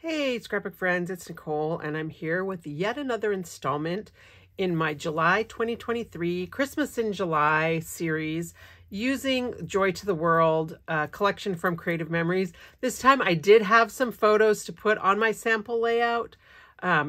Hey, scrapbook friends, it's Nicole, and I'm here with yet another installment in my July 2023 Christmas in July series using Joy to the World collection from Creative Memories. This time I did have some photos to put on my sample layout.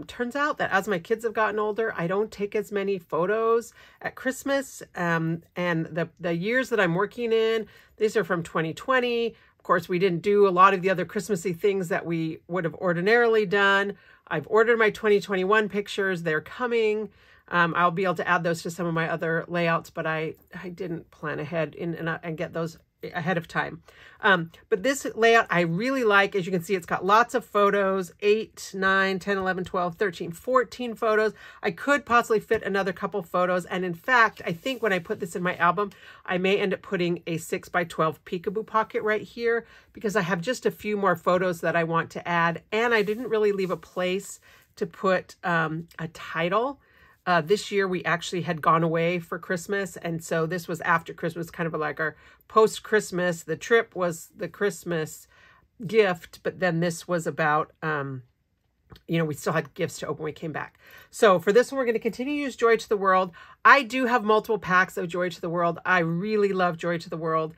Turns out that as my kids have gotten older, I don't take as many photos at Christmas. And the years that I'm working in, these are from 2020. Of course, we didn't do a lot of the other Christmassy things that we would have ordinarily done. I've ordered my 2021 pictures. They're coming. I'll be able to add those to some of my other layouts, but I didn't plan ahead and get those ahead of time. But this layout I really like. As you can see, it's got lots of photos, 8, 9, 10, 11, 12, 13, 14 photos. I could possibly fit another couple photos. And in fact, I think when I put this in my album, I may end up putting a 6x12 peekaboo pocket right here because I have just a few more photos that I want to add. And I didn't really leave a place to put a title. This year we actually had gone away for Christmas, and so this was after Christmas, kind of like our post-Christmas. The trip was the Christmas gift, but then this was about, we still had gifts to open when we came back. So for this one, we're going to continue to use Joy to the World. I do have multiple packs of Joy to the World. I really love Joy to the World.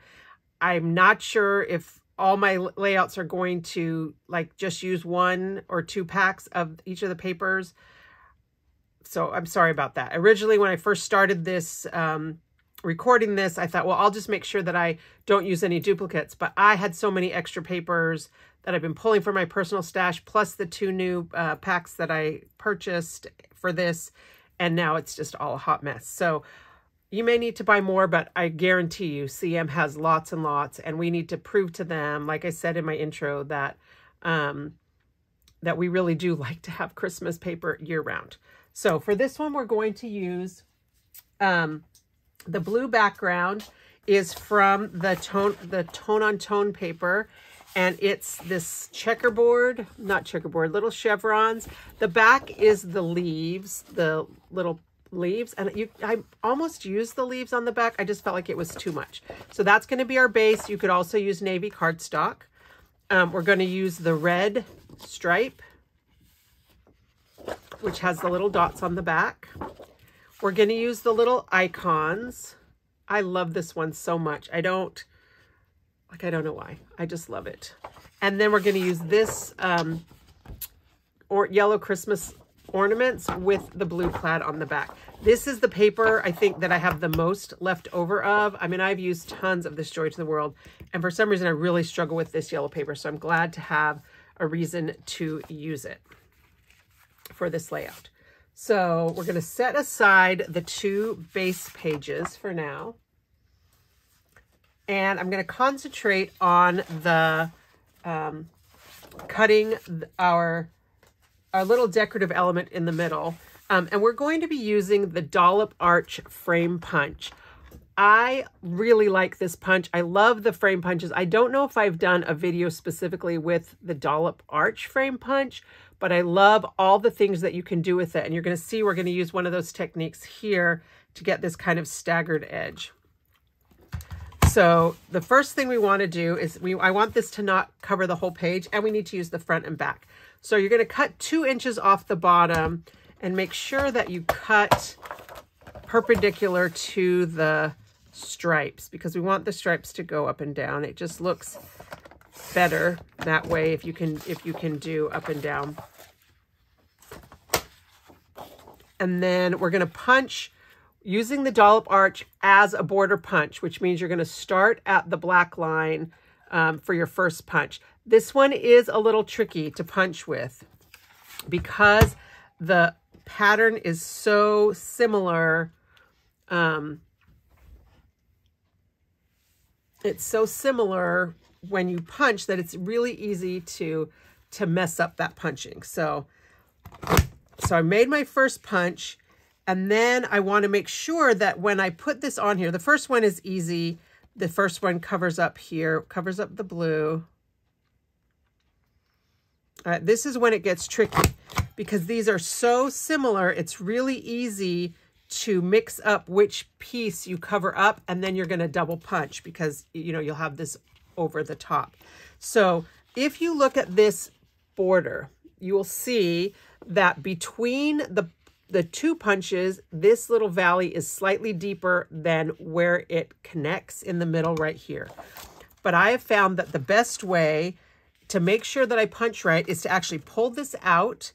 I'm not sure if all my layouts are going to just use 1 or 2 packs of each of the papers. So I'm sorry about that. Originally, when I first started this, recording this, I thought, well, I'll just make sure that I don't use any duplicates. But I had so many extra papers that I've been pulling from my personal stash, plus the 2 new packs that I purchased for this. And now it's just all a hot mess. So you may need to buy more, but I guarantee you CM has lots and lots. And we need to prove to them, like I said in my intro, that, that we really do like to have Christmas paper year-round. So for this one, we're going to use the blue background is from the Tone on Tone paper, and it's this little chevrons. The back is the leaves, the little leaves, and I almost used the leaves on the back. I just felt like it was too much. So that's going to be our base. You could also use navy cardstock. We're going to use the red stripe, which has the little dots on the back. We're going to use the little icons. I love this one so much. I don't know why. I just love it. And then we're going to use this yellow Christmas ornaments with the blue plaid on the back. This is the paper I think that I have the most left over of. I mean, I've used tons of this Joy to the World, and for some reason I really struggle with this yellow paper, so I'm glad to have a reason to use it for this layout. So we're going to set aside the 2 base pages for now. And I'm going to concentrate on the cutting our little decorative element in the middle. And we're going to be using the Dollop Arch Frame Punch. I really like this punch. I love the frame punches. I don't know if I've done a video specifically with the Dollop Arch Frame Punch, but I love all the things that you can do with it. And you're going to see we're going to use one of those techniques here to get this kind of staggered edge. So the first thing we want to do is I want this to not cover the whole page, and we need to use the front and back. So you're going to cut 2 inches off the bottom and make sure that you cut perpendicular to the stripes, because we want the stripes to go up and down. It just looks better that way if you can do up and down. And then we're going to punch using the Dollop Arch as a border punch, which means you're going to start at the black line for your first punch. This one is a little tricky to punch with because the pattern is so similar. It's so similar when you punch that it's really easy to mess up that punching. So I made my first punch, and then I want to make sure that when I put this on here, the first one is easy. The first one covers up here, covers up the blue. This is when it gets tricky because these are so similar. It's really easy to mix up which piece you cover up, and then you're going to double punch because, you'll have this over the top. So if you look at this border, you will see that between the two punches, this little valley is slightly deeper than where it connects in the middle right here. But I have found that the best way to make sure that I punch right is to actually pull this out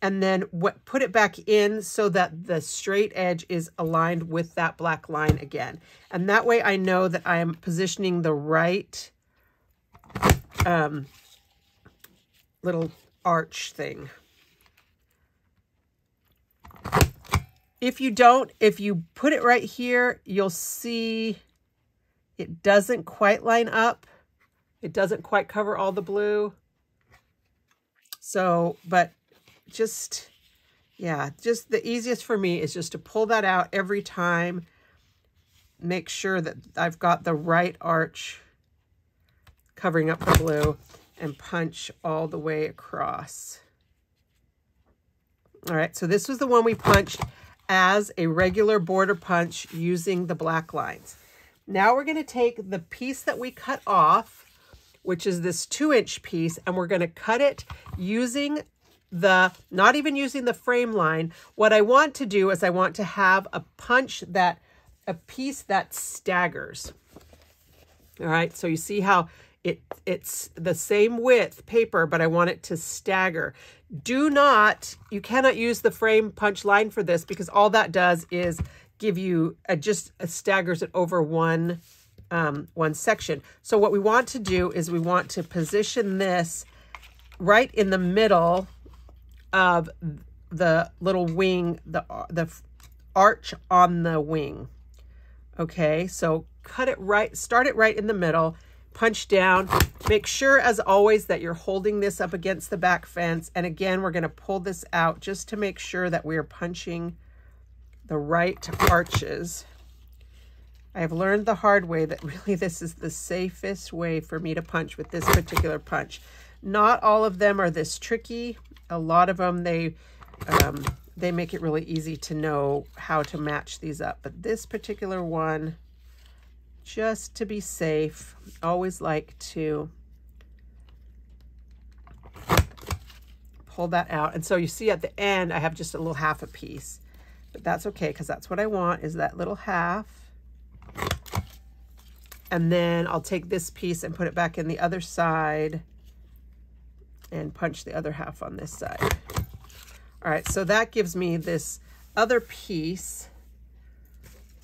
and then put it back in so that the straight edge is aligned with that black line again. And that way I know that I am positioning the right little arch thing. If you put it right here, you'll see it doesn't quite line up. It doesn't quite cover all the blue. So, but just the easiest for me is just to pull that out every time. Make sure that I've got the right arch covering up the blue and punch all the way across. All right, so this was the one we punched as a regular border punch using the black lines. Now we're going to take the piece that we cut off, which is this 2-inch piece, and we're going to cut it using not even using the frame line. What I want to do is I want to have a piece that staggers. All right, so you see how it's the same width paper, but I want it to stagger. You cannot use the frame punch line for this because all that does is give you just staggers it over one section. So what we want to do is we want to position this right in the middle of the little wing, the arch on the wing. Okay, so cut it right, start it right in the middle, punch down. Make sure, as always, that you're holding this up against the back fence. And again, we're going to pull this out just to make sure that we're punching the right arches. I have learned the hard way that really this is the safest way for me to punch with this particular punch. Not all of them are this tricky. A lot of them, they make it really easy to know how to match these up. But this particular one, just to be safe, always like to pull that out. And so you see at the end, I have just a little half a piece, but that's okay because that's what I want, is that little half. And then I'll take this piece and put it back in the other side and punch the other half on this side. All right, so that gives me this other piece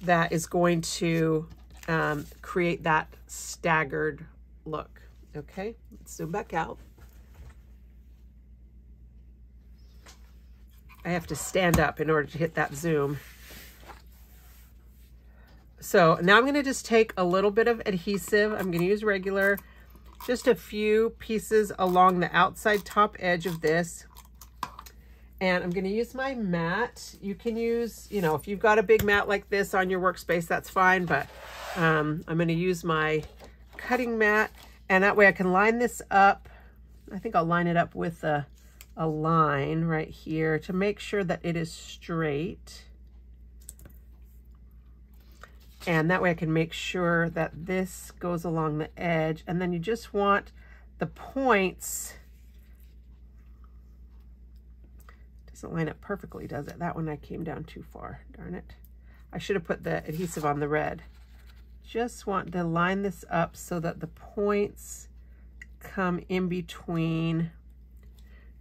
that is going to create that staggered look. Okay, let's zoom back out. I have to stand up in order to hit that zoom. So now I'm going to just take a little bit of adhesive. I'm going to use regular, just a few pieces along the outside top edge of this. And I'm going to use my mat. You can use, if you've got a big mat like this on your workspace, that's fine. But I'm going to use my cutting mat. And that way I can line this up. I think I'll line it up with a line right here to make sure that it is straight. And that way I can make sure that this goes along the edge. And then you just want the points. Doesn't line up perfectly, does it? That one I came down too far, darn it. I should have put the adhesive on the red. Just want to line this up so that the points come in between.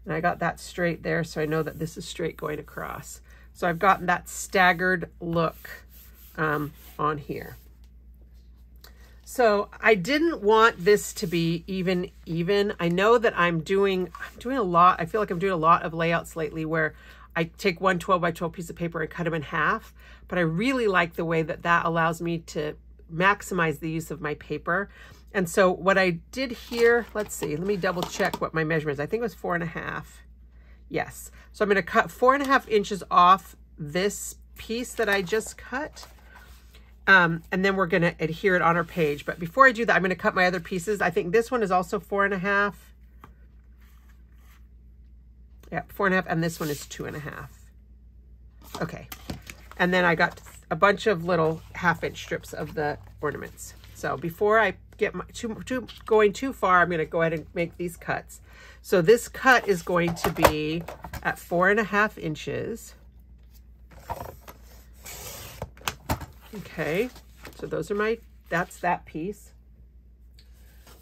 And I got that straight there, so I know that this is straight going across. So I've gotten that staggered look on here. So I didn't want this to be even. I know that I'm doing a lot. I feel like I'm doing a lot of layouts lately where I take one 12 by 12 piece of paper and cut them in half. But I really like the way that that allows me to maximize the use of my paper. And so what I did here, let's see, let me double check what my measurement is. I think it was 4.5. Yes. So I'm going to cut 4.5 inches off this piece that I just cut. And then we're going to adhere it on our page. But before I do that, I'm going to cut my other pieces. I think this one is also 4.5. Yeah, 4.5. And this one is 2.5. Okay. And then I got a bunch of little 1/2 inch strips of the ornaments. So before I get going too far, I'm going to go ahead and make these cuts. So this cut is going to be at 4.5 inches. Okay, so those are that's that piece.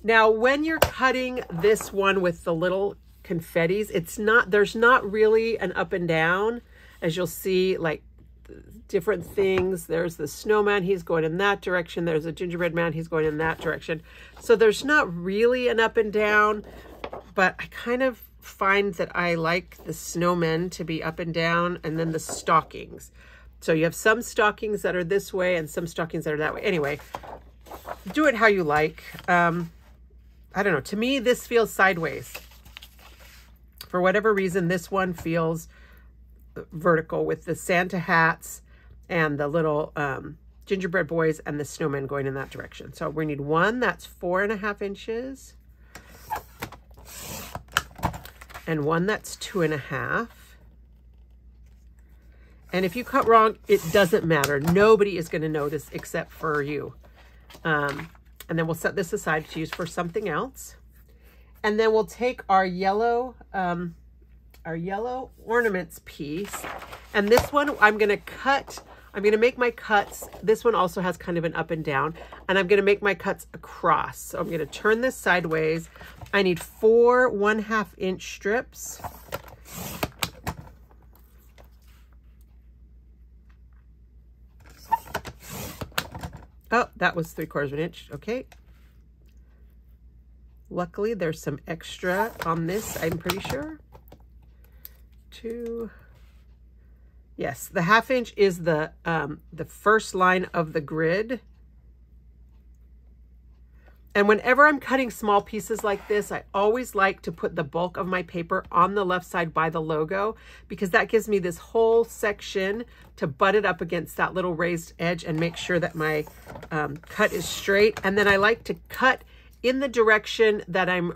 Now, when you're cutting this one with the little confettis, there's not really an up and down, as you'll see, like different things. There's the snowman, he's going in that direction. There's a gingerbread man, he's going in that direction. So there's not really an up and down, but I kind of find that I like the snowmen to be up and down, and then the stockings. So you have some stockings that are this way and some stockings that are that way. Anyway, do it how you like. I don't know. To me, this feels sideways. For whatever reason, this one feels vertical with the Santa hats and the little gingerbread boys and the snowmen going in that direction. So we need one that's 4.5 inches and one that's 2.5. And if you cut wrong, it doesn't matter. Nobody is going to notice except for you. And then we'll set this aside to use for something else. And then we'll take our yellow ornaments piece. And this one, I'm going to make my cuts. This one also has kind of an up and down. And I'm going to make my cuts across. So I'm going to turn this sideways. I need 4 1/2 inch strips. Oh, that was 3/4 of an inch. Okay. Luckily, there's some extra on this, I'm pretty sure. 2. Yes, the 1/2 inch is the first line of the grid. And whenever I'm cutting small pieces like this, I always like to put the bulk of my paper on the left side by the logo, because that gives me this whole section to butt it up against that little raised edge and make sure that my cut is straight. And then I like to cut in the direction that I'm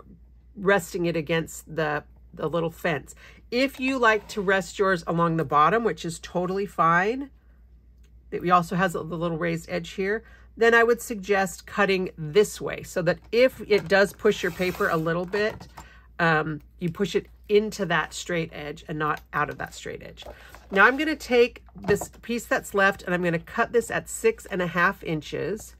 resting it against the little fence. If you like to rest yours along the bottom, which is totally fine, it also has the little raised edge here, then I would suggest cutting this way, so that if it does push your paper a little bit, you push it into that straight edge and not out of that straight edge. Now I'm going to take this piece that's left and I'm going to cut this at 6.5 inches.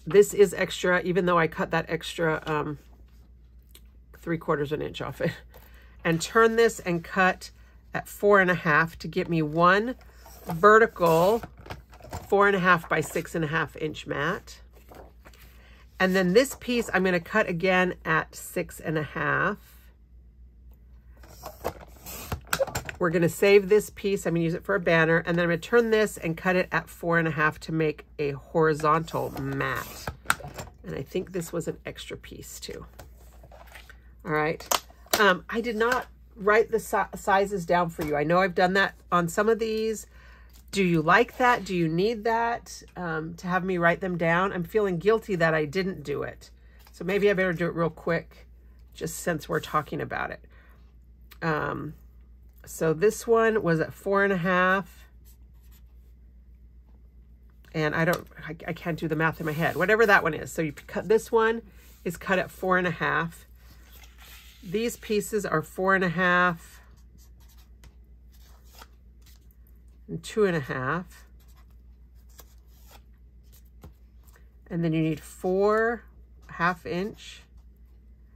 This is extra, even though I cut that extra 3/4 of an inch off it. And turn this and cut at 4.5 to get me one vertical 4.5 by 6.5 inch mat. And then this piece I'm going to cut again at 6.5. We're going to save this piece. I'm going to use it for a banner. And then I'm going to turn this and cut it at 4.5 to make a horizontal mat. And I think this was an extra piece too. All right. I did not write the sizes down for you. I know I've done that on some of these. Do you like that? Do you need that to have me write them down? I'm feeling guilty that I didn't do it. So maybe I better do it real quick, just since we're talking about it. So this one was at 4.5. And I can't do the math in my head. Whatever that one is. So you cut, this one is cut at 4.5. These pieces are 4.5 and 2.5. And then you need 4 1/2 inch.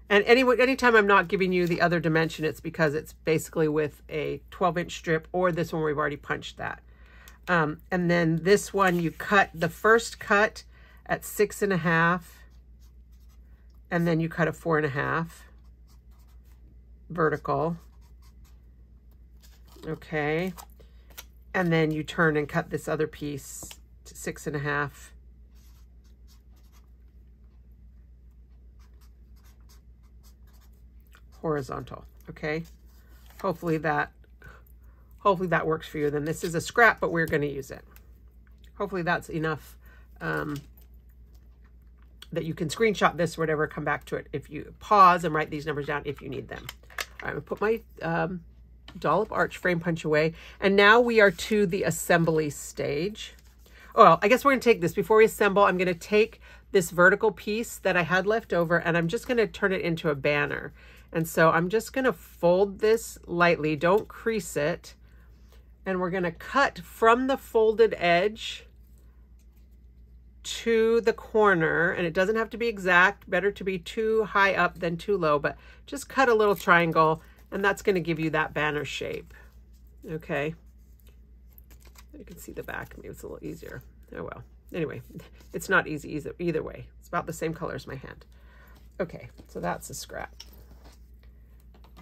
And anytime I'm not giving you the other dimension, it's because it's basically with a 12-inch strip, or this one we've already punched that. And then this one, you cut the first cut at 6.5, and then you cut a 4.5 vertical. Okay. And then you turn and cut this other piece to 6.5. Horizontal. Okay. Hopefully that works for you. Then this is a scrap, but we're going to use it. Hopefully that's enough that you can screenshot this or whatever, come back to it if you pause and write these numbers down if you need them. All right, I'm going to put my Dollop Arch Frame Punch away. And now we are to the assembly stage. Well, I guess we're going to take this. Before we assemble, I'm going to take this vertical piece that I had left over, and I'm just going to turn it into a banner. And so I'm just going to fold this lightly. Don't crease it. And we're going to cut from the folded edge to the corner, and it doesn't have to be exact. Better to be too high up than too low, but just cut a little triangle, and that's going to give you that banner shape. Okay. You can see the back. Maybe it's a little easier. Oh well. Anyway, it's not easy either way. It's about the same color as my hand. Okay, so that's a scrap.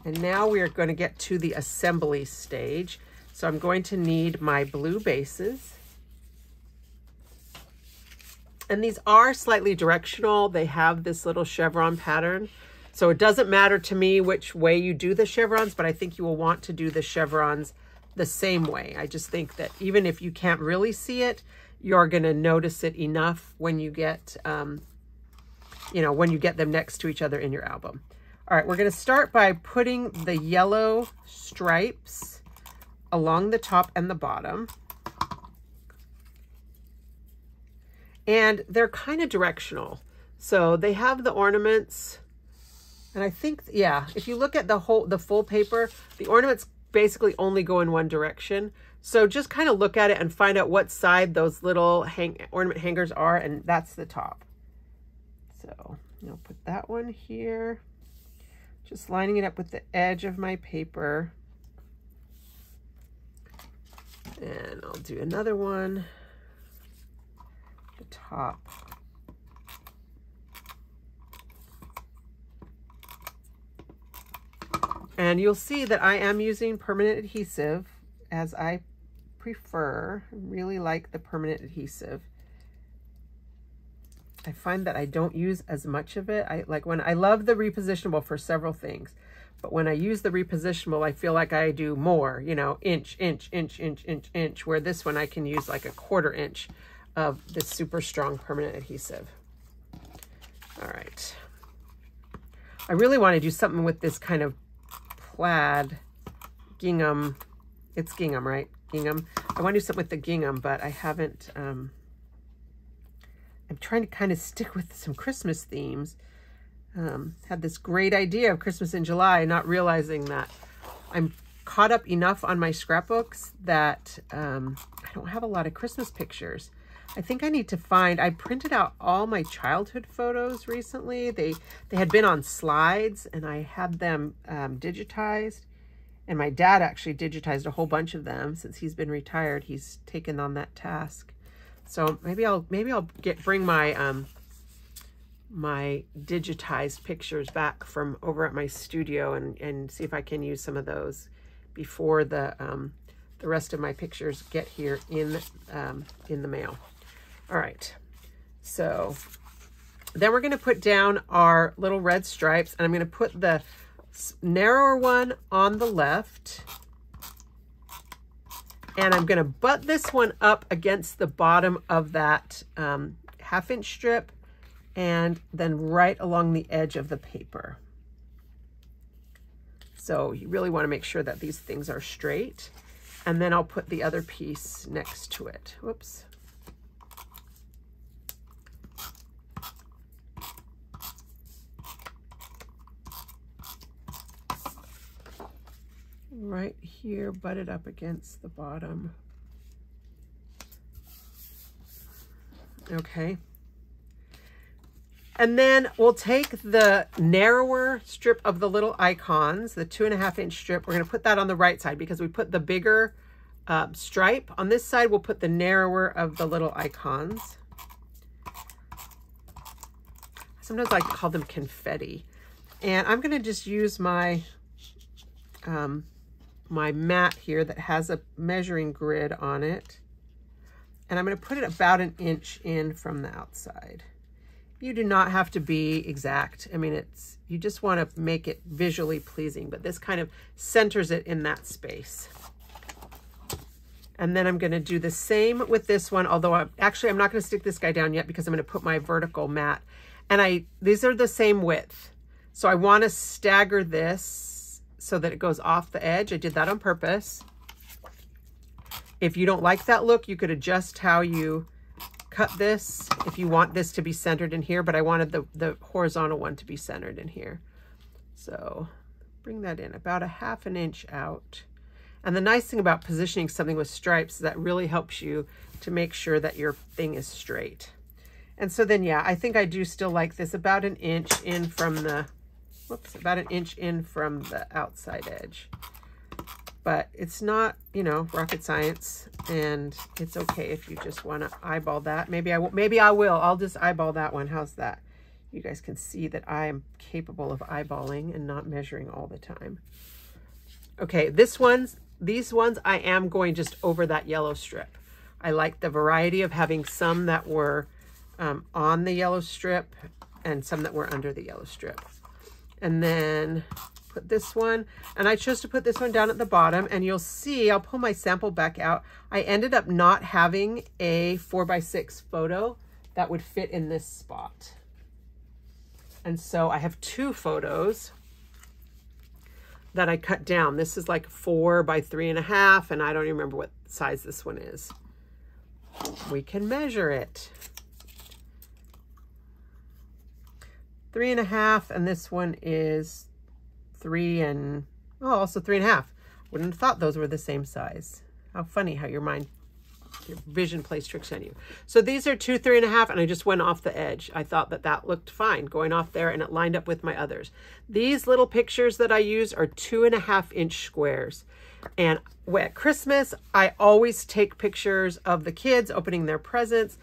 And now we are going to get to the assembly stage. So I'm going to need my blue bases. And these are slightly directional. They have this little chevron pattern. So it doesn't matter to me which way you do the chevrons, but I think you will want to do the chevrons the same way. I just think that even if you can't really see it, you're going to notice it enough when you get, you know, when you get them next to each other in your album. All right, we're going to start by putting the yellow stripes along the top and the bottom. And they're kind of directional. So they have the ornaments, and I think, yeah, if you look at the full paper, the ornaments basically only go in one direction. So just kind of look at it and find out what side those little ornament hangers are, and that's the top. So I'll put that one here, just lining it up with the edge of my paper. And I'll do another one. The top. And you'll see that I am using permanent adhesive as I prefer. I really like the permanent adhesive. I find that I don't use as much of it. I love the repositionable for several things, but when I use the repositionable, I feel like I do more, you know, inch, where this one I can use like a 1/4 inch of this super strong permanent adhesive. All right. I really want to do something with this kind of plaid gingham. It's gingham, right? Gingham. I want to do something with the gingham, but I haven't, I'm trying to kind of stick with some Christmas themes. Had this great idea of Christmas in July, not realizing that I'm caught up enough on my scrapbooks that I don't have a lot of Christmas pictures. I think I need to find, I printed out all my childhood photos recently. They had been on slides, and I had them digitized. And my dad actually digitized a whole bunch of them. Since he's been retired, he's taken on that task. So maybe I'll bring my my digitized pictures back from over at my studio and see if I can use some of those before the rest of my pictures get here in the mail. All right, so then we're going to put down our little red stripes, and I'm going to put the narrower one on the left, and I'm going to butt this one up against the bottom of that 1/2 inch strip, and then right along the edge of the paper. So you really want to make sure that these things are straight, and then I'll put the other piece next to it. Whoops. Right here, butted up against the bottom. Okay. And then we'll take the narrower strip of the little icons, the 2.5 inch strip. We're going to put that on the right side because we put the bigger stripe. On this side, we'll put the narrower of the little icons. Sometimes I call them confetti. And I'm going to just use my my mat here that has a measuring grid on it. And I'm going to put it about 1 inch in from the outside. You do not have to be exact. I mean, you just want to make it visually pleasing, but this kind of centers it in that space. And then I'm going to do the same with this one, although I'm not going to stick this guy down yet because I'm going to put my vertical mat. And these are the same width. So I want to stagger this so that it goes off the edge. I did that on purpose. If you don't like that look, you could adjust how you cut this if you want this to be centered in here, but I wanted the horizontal one to be centered in here. So bring that in about a ½ an inch out. And the nice thing about positioning something with stripes is that really helps you to make sure that your thing is straight. And so then, yeah, I think I do still like this about 1 inch in from the, whoops, about 1 inch in from the outside edge. But it's not, you know, rocket science, and it's okay if you just want to eyeball that. Maybe I will. I'll just eyeball that one. How's that? You guys can see that I am capable of eyeballing and not measuring all the time. Okay, these ones I am going just over that yellow strip. I like the variety of having some that were on the yellow strip and some that were under the yellow strip. And then put this one, and I chose to put this one down at the bottom, and you'll see, I'll pull my sample back out. I ended up not having a 4x6 photo that would fit in this spot. And so I have 2 photos that I cut down. This is like 4 by 3.5, and I don't even remember what size this one is. We can measure it. 3.5, and this one is 3 and, oh, also 3.5. Wouldn't have thought those were the same size. How funny how your vision plays tricks on you. So these are 2 3.5, and I just went off the edge. I thought that looked fine going off there, and it lined up with my others. These little pictures that I use are 2.5 inch squares. And at Christmas, I always take pictures of the kids opening their presents.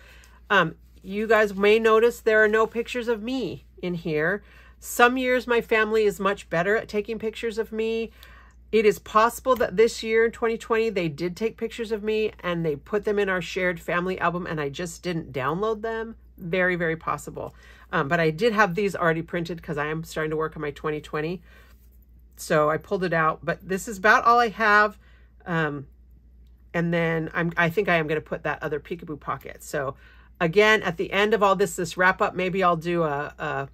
You guys may notice there are no pictures of me in here. Some years my family is much better at taking pictures of me. It is possible that this year in 2020, they did take pictures of me and they put them in our shared family album and I just didn't download them. Very, very possible. But I did have these already printed because I am starting to work on my 2020. So I pulled it out, but this is about all I have. And then I think I am going to put that other peekaboo pocket. So again, at the end of all this wrap up, maybe I'll do a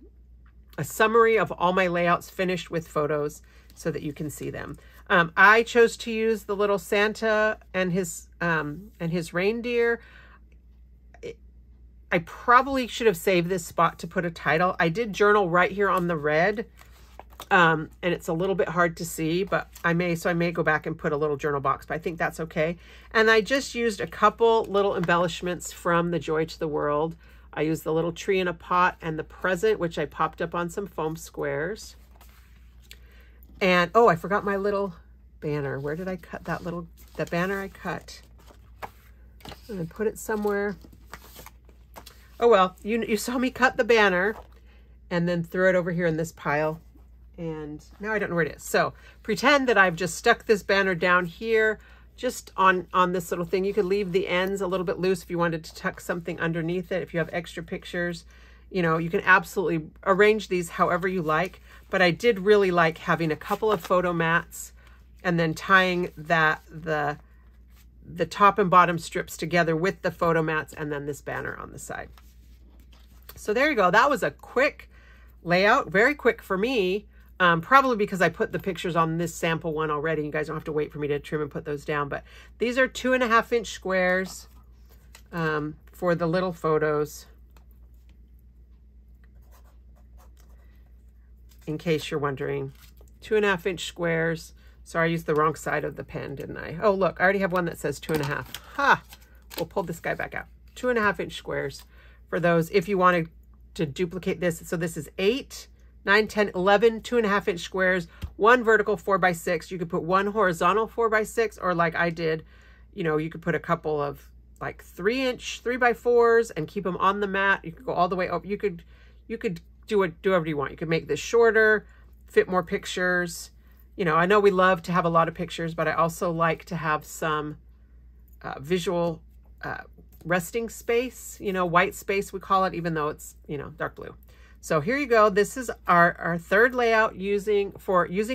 summary of all my layouts finished with photos so that you can see them. I chose to use the little Santa and his reindeer. I probably should have saved this spot to put a title. I did journal right here on the red, and it's a little bit hard to see, but I may go back and put a little journal box, but I think that's okay. And I just used a couple little embellishments from the Joy to the World. I used the little tree in a pot and the present, which I popped up on some foam squares. And, oh, I forgot my little banner. Where did I cut the banner I cut? And I put it somewhere. Oh, well, you saw me cut the banner and then throw it over here in this pile. And now I don't know where it is. So pretend that I've just stuck this banner down here, just on this little thing. You could leave the ends a little bit loose if you wanted to tuck something underneath it. If you have extra pictures, you know, you can absolutely arrange these however you like. But I did really like having a couple of photo mats and then tying the top and bottom strips together with the photo mats and then this banner on the side. So there you go. That was a quick layout, very quick for me. Probably because I put the pictures on this sample one already. You guys don't have to wait for me to trim and put those down. But these are 2.5 inch squares for the little photos. In case you're wondering, 2.5 inch squares. Sorry, I used the wrong side of the pen, didn't I? Oh, look, I already have one that says 2.5. Ha! We'll pull this guy back out. 2.5 inch squares for those if you wanted to duplicate this. So this is 8, 9, 10, 11, 2.5 inch squares, 1 vertical 4x6. You could put 1 horizontal 4x6, or like I did, you know, you could put a couple of like 3-inch 3x4s and keep them on the mat. You could go all the way up. You could do whatever you want. You could make this shorter, fit more pictures. You know, I know we love to have a lot of pictures, but I also like to have some visual resting space, you know, white space we call it, even though it's, you know, dark blue. So here you go. This is our third layout using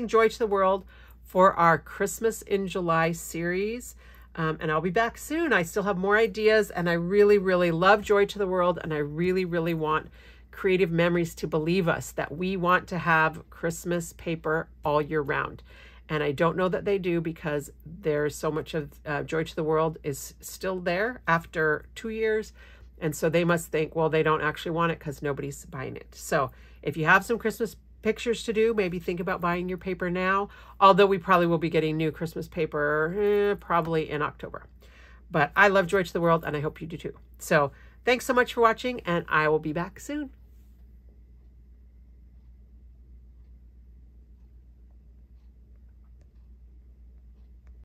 Joy to the World for our Christmas in July series. And I'll be back soon. I still have more ideas, and I really, really love Joy to the World, and I really, really want Creative Memories to believe us that we want to have Christmas paper all year round. And I don't know that they do, because there's so much of Joy to the World is still there after 2 years. And so they must think, well, they don't actually want it because nobody's buying it. So if you have some Christmas pictures to do, maybe think about buying your paper now. Although we probably will be getting new Christmas paper probably in October. But I love Joy to the World, and I hope you do too. So thanks so much for watching, and I will be back soon.